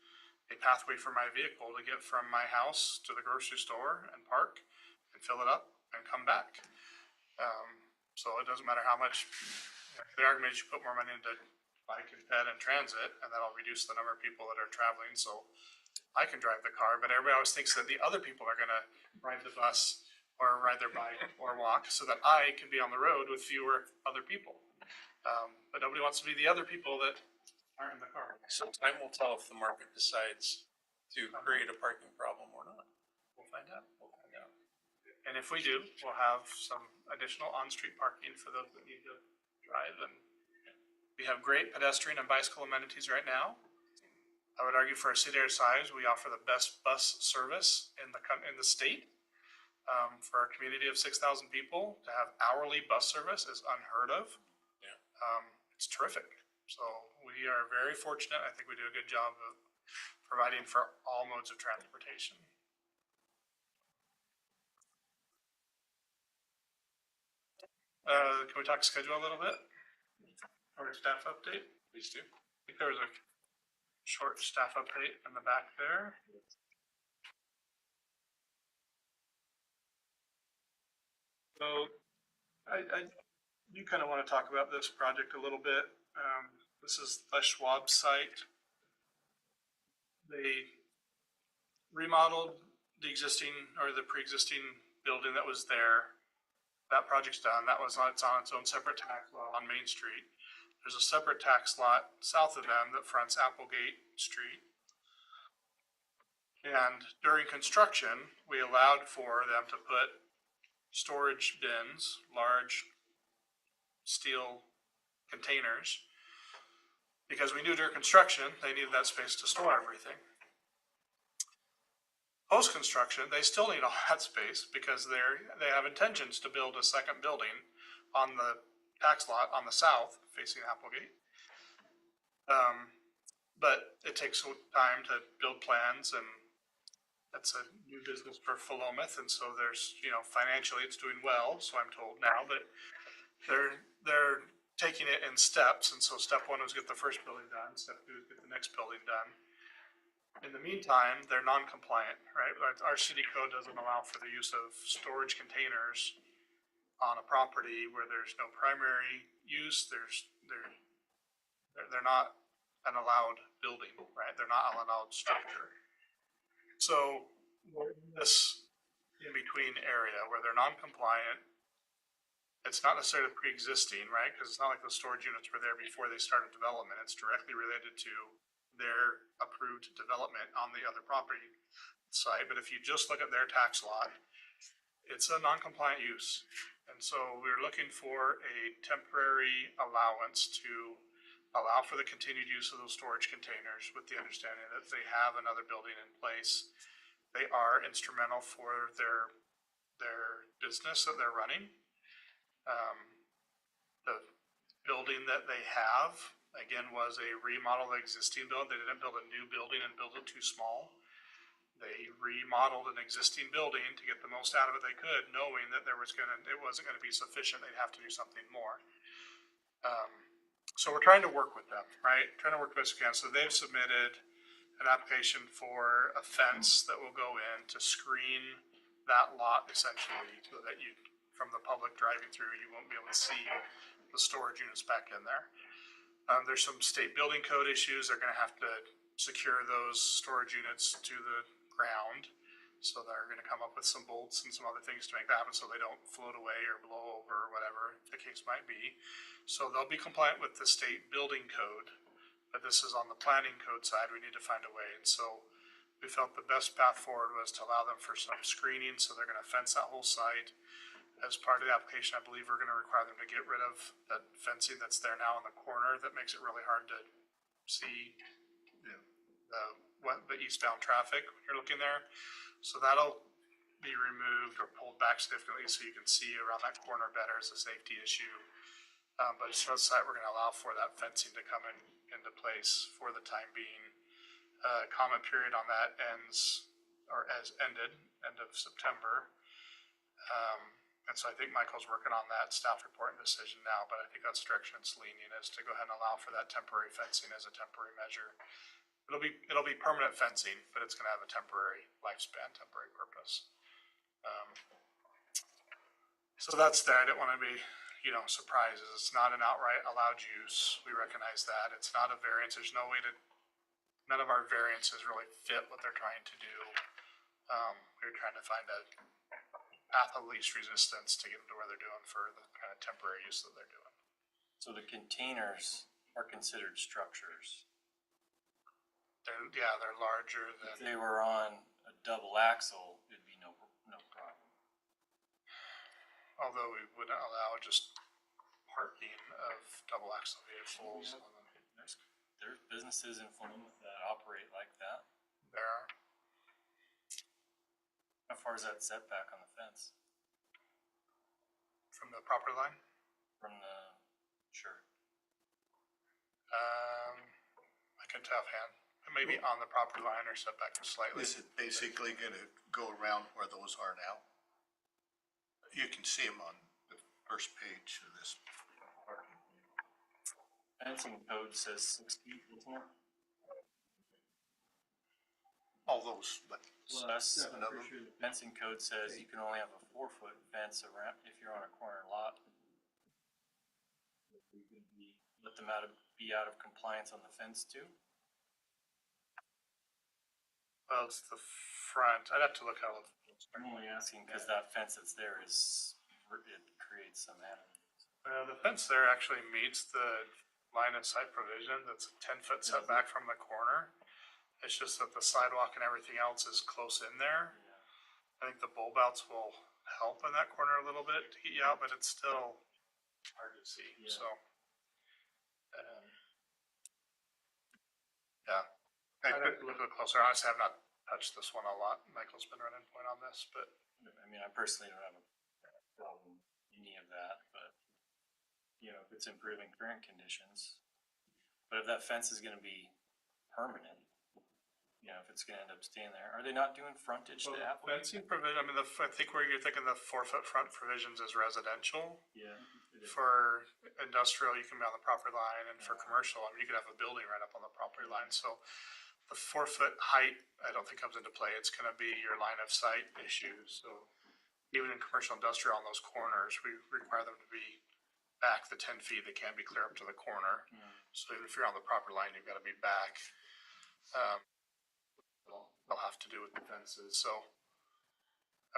a pathway for my vehicle to get from my house to the grocery store and park and fill it up and come back. So it doesn't matter how much, the argument is you put more money into bike and ped and transit, and that'll reduce the number of people that are traveling, so I can drive the car, but everybody always thinks that the other people are gonna ride the bus or ride their bike or walk so that I can be on the road with fewer other people. But nobody wants to be the other people that aren't in the car. So time will tell if the market decides to create a parking problem or not. We'll find out. And if we do, we'll have some additional on-street parking for those that need to drive. And we have great pedestrian and bicycle amenities right now. I would argue for a city our size, we offer the best bus service in the state. For a community of 6,000 people, to have hourly bus service is unheard of. Yeah. It's terrific. So we are very fortunate. I think we do a good job of providing for all modes of transportation. Can we talk schedule a little bit? Or staff update? Please do. I think there was a short staff update in the back there. So I do kind of want to talk about this project a little bit. This is the Schwab site. They remodeled the pre-existing building that was there. That project's done. It's on its own separate tax lot on Main Street. There's a separate tax lot south of them that fronts Applegate Street. And during construction, we allowed for them to put storage bins, large steel containers. Because we knew during construction, they needed that space to store everything. Post-construction, they still need all that space because they have intentions to build a second building on the tax lot on the south facing Applegate. But it takes some time to build plans, and that's a new business for Philomath, and so there's, financially it's doing well, so I'm told now, but they're taking it in steps, and so step one was get the first building done, step two is get the next building done. In the meantime, they're non-compliant, right? Our city code doesn't allow for the use of storage containers on a property where there's no primary use. They're not an allowed building, right? They're not an allowed structure. So we're in this in-between area where they're non-compliant. It's not necessarily pre-existing, right? Because it's not like the storage units were there before they started development. It's directly related to their approved development on the other property site. But if you just look at their tax lot, it's a non-compliant use. And so we're looking for a temporary allowance to allow for the continued use of those storage containers with the understanding that they have another building in place. They are instrumental for their business that they're running. The building that they have, again, was a remodel of the existing building. They didn't build a new building and build it too small. They remodeled an existing building to get the most out of it they could, knowing that it wasn't gonna be sufficient. They'd have to do something more. So we're trying to work with them, right? Trying to work the best we can. So they've submitted an application for a fence that will go in to screen that lot essentially, so that from the public driving through, you won't be able to see the storage units back in there. There's some state building code issues. They're gonna have to secure those storage units to the ground. So they're gonna come up with some bolts and some other things to make that happen so they don't float away or blow over or whatever the case might be. So they'll be compliant with the state building code, but this is on the planning code side. We need to find a way. And so we felt the best path forward was to allow them for some screening. So they're gonna fence that whole site. As part of the application, I believe we're gonna require them to get rid of that fencing that's there now in the corner that makes it really hard to see the eastbound traffic when you're looking there. So that'll be removed or pulled back significantly so you can see around that corner better as a safety issue. But as far as the site, we're gonna allow for that fencing to come into place for the time being. Comment period on that ended end of September. And so I think Michael's working on that staff report and decision now, but I think that's the direction it's leaning, is to go ahead and allow for that temporary fencing as a temporary measure. It'll be permanent fencing, but it's gonna have a temporary lifespan, temporary purpose. So that's there. I didn't wanna be, surprises. It's not an outright allowed use. We recognize that. It's not a variance. There's no way none of our variances really fit what they're trying to do. We're trying to find a path of least resistance to get them to where they're doing for the kind of temporary use that they're doing. So the containers are considered structures. They're larger If than, they were on a double axle, it'd be no problem. although we wouldn't allow just parking of double axle vehicles. There's businesses in Philomath that operate like that. There are. How far is that setback on the fence From the property line? from the, sure. I can tell hand. Maybe on the property line or set back slightly. Is it basically gonna go around where those are now? You can see them on the first page of this. Fencing code says 6 feet, isn't it? All those, but Plus, seven of them. the fencing code says you can only have a 4-foot fence around if you're on a corner lot. You could let them be out of compliance on the fence too. Well, it's the front. I'd have to look how. I'm only asking because that fence that's there it creates some animals. The fence there actually meets the line of sight provision. That's a 10-foot setback from the corner. It's just that the sidewalk and everything else is close in there. I think the bulb outs will help in that corner a little bit to get you out, but it's still hard to see, Yeah. so. Yeah, I'd have to look a little closer. Honestly, I've not touched this one a lot. Michael's been running point on this, but I mean, I personally don't have a problem with any of that, but, you know, if it's improving current conditions. But if that fence is gonna be permanent, you know, if it's gonna end up staying there, are they not doing frontage to Apple? fencing provision, I mean, I think where you're thinking the 4 foot front provisions is residential. Yeah. For industrial, you can be on the property line, and for commercial, I mean, you could have a building right up on the property line, so the 4 foot height, I don't think comes into play, it's gonna be your line of sight issue, so even in commercial industrial on those corners, we require them to be back the 10 feet, they can't be clear up to the corner, so even if you're on the property line, you've gotta be back. They'll have to do with the fences, so.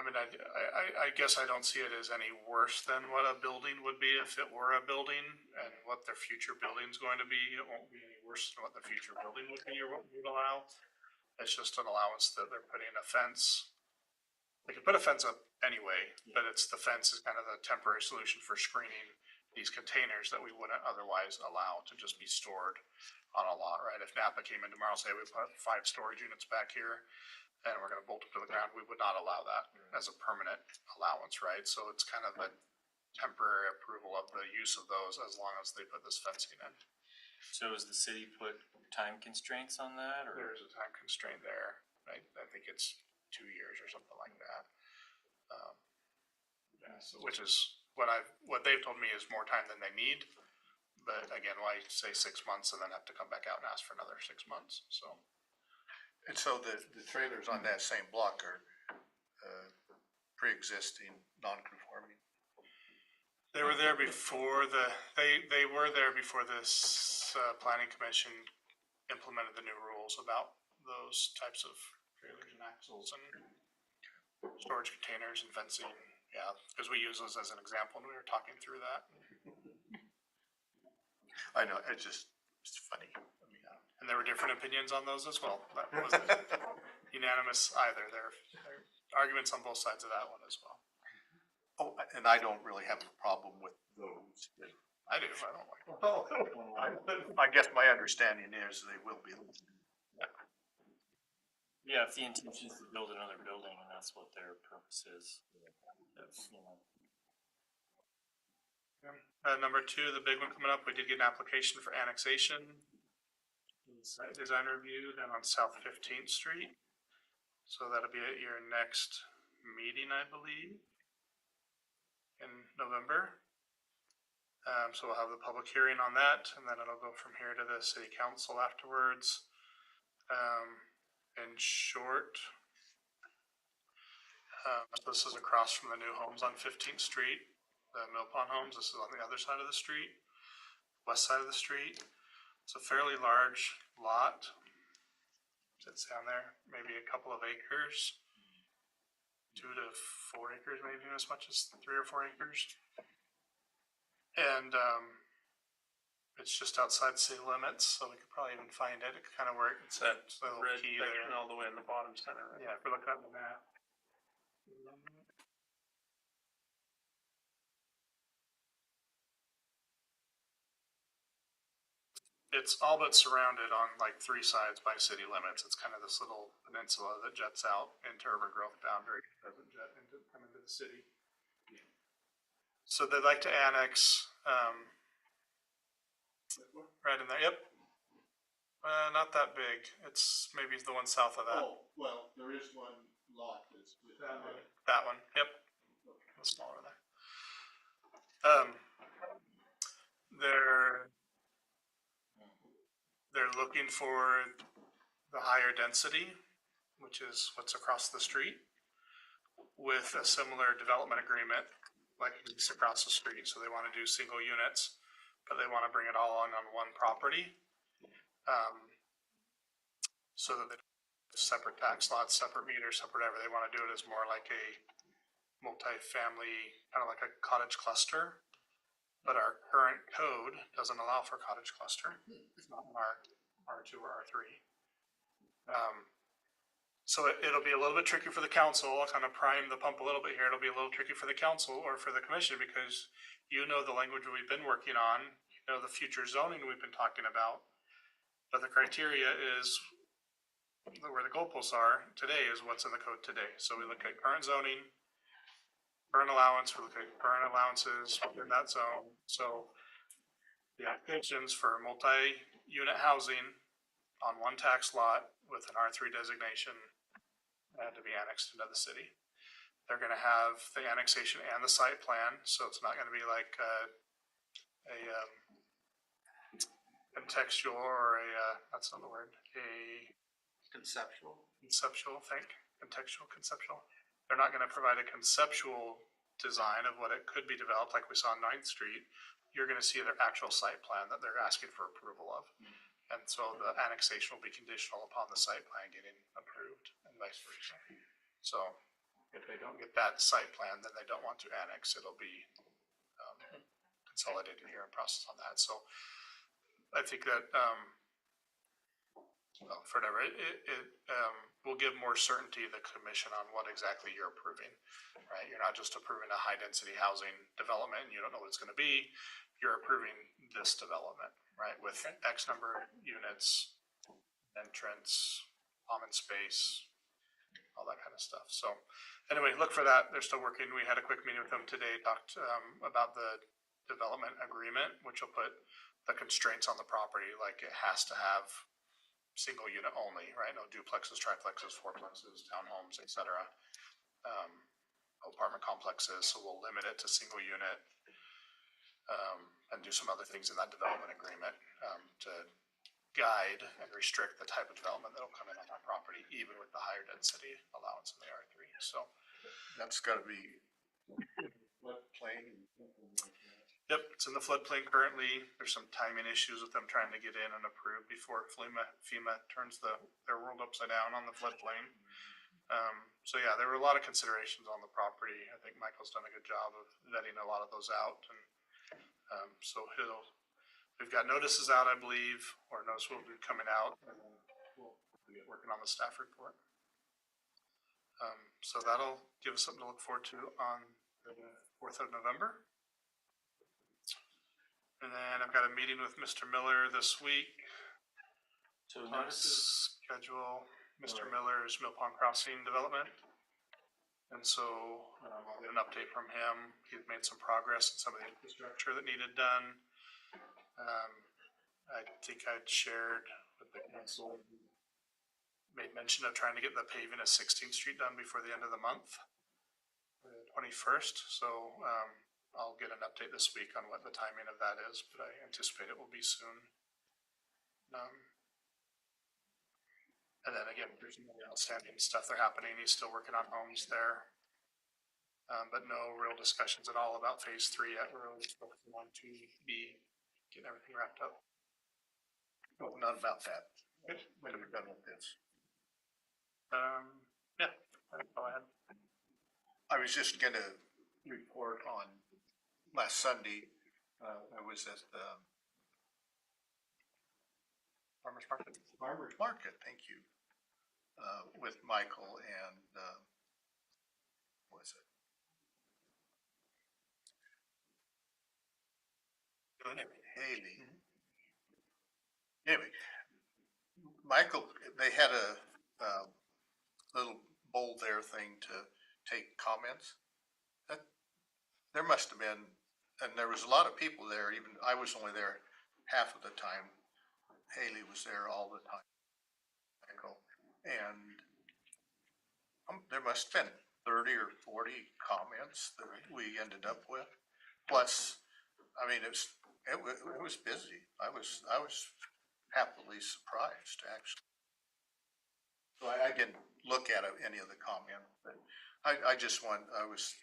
I mean, I guess I don't see it as any worse than what a building would be if it were a building, and what their future building's going to be, it won't be any worse than what the future building would be or what we'd allow. It's just an allowance that they're putting a fence. They could put a fence up anyway, but it's, the fence is kind of the temporary solution for screening these containers that we wouldn't otherwise allow to just be stored on a lot, right? If Napa came in tomorrow and say we put 5 storage units back here, and we're gonna bolt them to the ground, we would not allow that as a permanent allowance, right? So it's kind of a temporary approval of the use of those as long as they put this fencing in. So has the city put time constraints on that, or? There's a time constraint there, right? I think it's 2 years or something like that. Yeah, so, which is what they've told me is more time than they need. But again, why say 6 months and then have to come back out and ask for another 6 months, so. And so the trailers on that same block are, pre-existing, non-conforming. They were there before they were there before this, planning commission implemented the new rules about those types of trailers and axles and storage containers and fencing, yeah, because we use those as an example when we were talking through that. I know, it's funny. I mean, And there were different opinions on those as well. That wasn't unanimous either. There are arguments on both sides of that one as well. Oh, and I don't really have a problem with those. I do, I don't like them. Oh, I guess my understanding is they will be. Yeah, if the intention is to build another building and that's what their purpose is, that's, you know. Number 2, the big one coming up, we did get an application for annexation. Site design review down on South 15th Street. So that'll be at your next meeting, I believe, in November. So we'll have the public hearing on that, and then it'll go from here to the city council afterwards. In short, this is across from the new homes on 15th Street, the Mill Pond homes. This is on the other side of the street, west side of the street. It's a fairly large lot. Sits down there, maybe a couple of acres, 2 to 4 acres, maybe as much as 3 or 4 acres. And it's just outside city limits, so we could probably even find it. It kind of where It's that it's a little red key section there. all the way in the bottom center, right? Yeah, if we're looking at the map. It's all but surrounded on like 3 sides by city limits. It's kind of this little peninsula that jets out into urban growth boundary, doesn't jet into, come into the city. So they'd like to annex, right in there, yep. Not that big. It's maybe the one south of that. Oh, well, there is one lot that's with that one. That one, yep. The smaller there. They're looking for the higher density, which is what's across the street, with a similar development agreement like it's across the street. So they want to do single units, but they want to bring it all on one property. So that they separate tax lots, separate meters, separate everything. They want to do it as more like a multi-family, kind of like a cottage cluster. But our current code doesn't allow for cottage cluster. It's not in our R2 or R3. So it'll be a little bit tricky for the council. I'll kind of prime the pump a little bit here. It'll be a little tricky for the council or for the commission because you know the language we've been working on, you know the future zoning we've been talking about. But the criteria is, where the goalposts are today is what's in the code today. So we look at current zoning, current allowance, we look at current allowances in that zone. So the applications for multi-unit housing on one tax lot with an R3 designation had to be annexed into the city. They're gonna have the annexation and the site plan, so it's not gonna be like a contextual or that's not the word, a Conceptual. conceptual thing, contextual, conceptual. They're not gonna provide a conceptual design of what it could be developed like we saw on 9th Street. You're gonna see their actual site plan that they're asking for approval of. And so the annexation will be conditional upon the site plan getting approved and vice versa. So if they don't get that site plan, then they don't want to annex. It'll be consolidated here and process on that. So I think that, well, for whatever, it will give more certainty to the commission on what exactly you're approving, right? You're not just approving a high density housing development and you don't know what it's gonna be. You're approving this development, right? With X number of units, entrance, common space, all that kind of stuff. So anyway, look for that. They're still working. We had a quick meeting with them today, talked about the development agreement, which will put the constraints on the property, like it has to have single unit only, right? No duplexes, triplexes, fourplexes, townhomes, et cetera. Apartment complexes, so we'll limit it to single unit. And do some other things in that development agreement to guide and restrict the type of development that'll come in on that property, even with the higher density allowance in the R3. So That's gotta be floodplain. yep, it's in the floodplain currently. There's some timing issues with them trying to get in and approved before FEMA turns their world upside down on the floodplain. So yeah, there were a lot of considerations on the property. I think Michael's done a good job of vetting a lot of those out, and so we've got notices out, I believe, or notice will be coming out, and then we'll be working on the staff report. So that'll give us something to look forward to on the 4th of November. And then I've got a meeting with Mr. Miller this week. So On notices, schedule Mr. Miller's Mill Pond Crossing development. And so I'll get an update from him. He's made some progress in some of the infrastructure that needed done. I think I'd shared with the council, made mention of trying to get the paving of 16th Street done before the end of the month, the 21st. So I'll get an update this week on what the timing of that is, but I anticipate it will be soon. And then again, there's more outstanding stuff they're happening. He's still working on homes there. But no real discussions at all about phase 3 yet. We're really focusing on 2B, getting everything wrapped up. No, not about that. When we're done with this. Yeah, that's all I had. I was just gonna report on last Sunday, I was at the Farmers Market. farmer's market, thank you, with Michael and, what was it? Haley. Anyway, Michael, they had a little bowl there thing to take comments. There must have been, and there was a lot of people there, even, I was only there half of the time. Haley was there all the time. Michael, and there must have been 30 or 40 comments that we ended up with. Plus, I mean, it was busy. I was happily surprised, actually. So I didn't look at any of the comments, but I was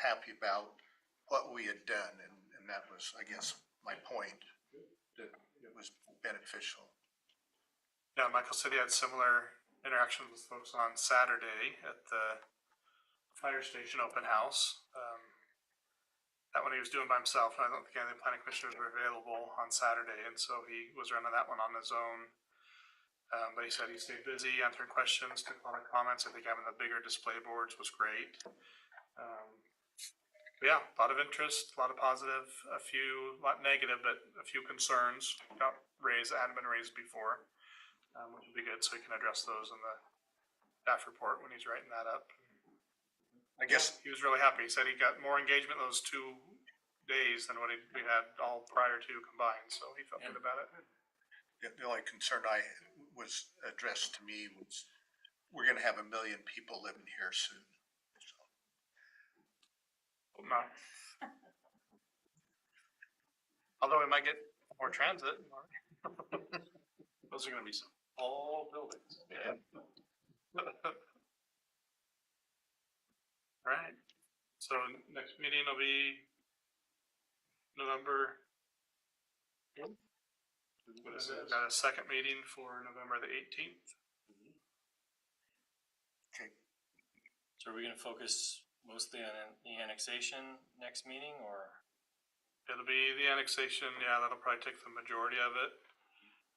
happy about what we had done, and that was, I guess, my point, that it was beneficial. Yeah, Michael said he had similar interactions with folks on Saturday at the fire station open house. That one he was doing by himself, and I don't think any of the planning commissioners were available on Saturday, and so he was running that one on his own. But he said he stayed busy, answering questions, took a lot of comments. I think having the bigger display boards was great. Yeah, a lot of interest, a lot of positive, lot negative, but a few concerns got raised that hadn't been raised before, which would be good, so he can address those in the staff report when he's writing that up. I guess, He was really happy. He said he got more engagement those 2 days than what we had all prior to combined, so he felt good about it. the only concern I was addressed to me was, we're gonna have 1 million people living here soon. So, No. Although we might get more transit. Those are gonna be some all buildings. Yeah. Alright, so next meeting will be November. What is it? Got a second meeting for November the 18th. okay, So are we gonna focus mostly on the annexation next meeting, or? It'll be the annexation, yeah, that'll probably take the majority of it.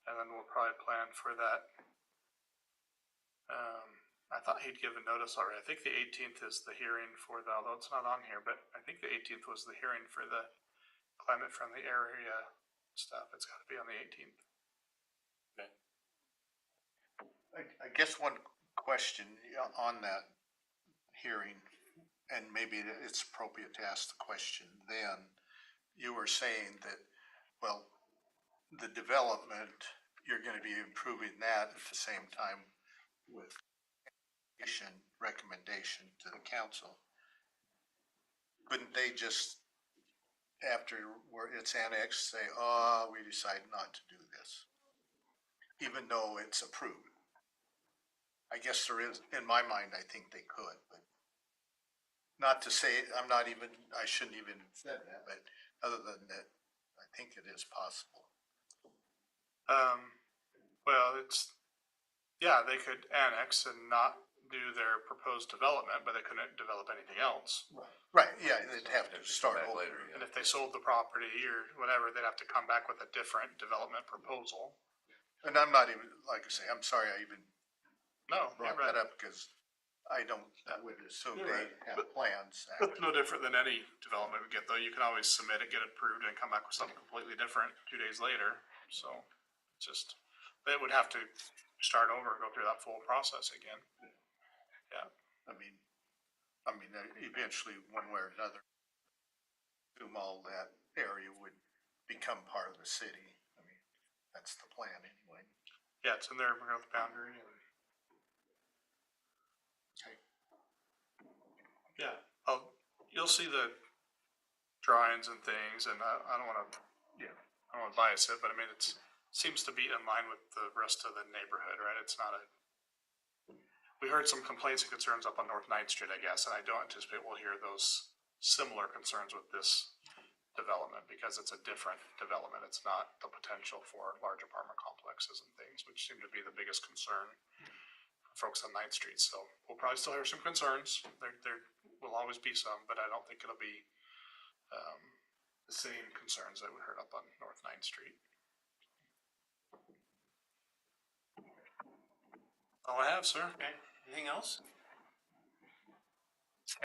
And then we'll probably plan for that. I thought he'd given notice already. I think the 18th is the hearing for the, although it's not on here, but I think the 18th was the hearing for the climate friendly area stuff. It's gotta be on the 18th. I guess one question on that hearing, and maybe it's appropriate to ask the question then. You were saying that, well, the development, you're gonna be improving that at the same time with recommendation to the council. Couldn't they just, after where it's annexed, say, oh, we decide not to do this, even though it's approved? I guess there is, in my mind, I think they could, but not to say, I shouldn't even have said that, but other than that, I think it is possible. Well, yeah, they could annex and not do their proposed development, but they couldn't develop anything else. Right, yeah, they'd have to Have to start come back over. later, And yeah. if they sold the property or whatever, they'd have to come back with a different development proposal. And I'm not even, like I say, I'm sorry I even No, you're brought right. that up, because I would assume You're they right. have plans. It's no different than any development we get, though. You can always submit it, get it approved, and come back with something completely different 2 days later. So, just, they would have to start over, go through that full process again. Yeah. I mean, eventually, one way or another, assume all that area would become part of the city. I mean, that's the plan anyway. Yeah, it's in their growth boundary. And Okay. yeah, you'll see the drawings and things, and I don't want to, I don't want to bias it, but I mean, seems to be in line with the rest of the neighborhood, right? It's not we heard some complaints and concerns up on North 9th Street, I guess, and I don't anticipate we'll hear those similar concerns with this development, because it's a different development. It's not the potential for large apartment complexes and things, which seem to be the biggest concern for folks on 9th Street. So we'll probably still hear some concerns. There will always be some, but I don't think it'll be the same concerns that we heard up on North 9th Street. All I have, sir. Okay, anything else?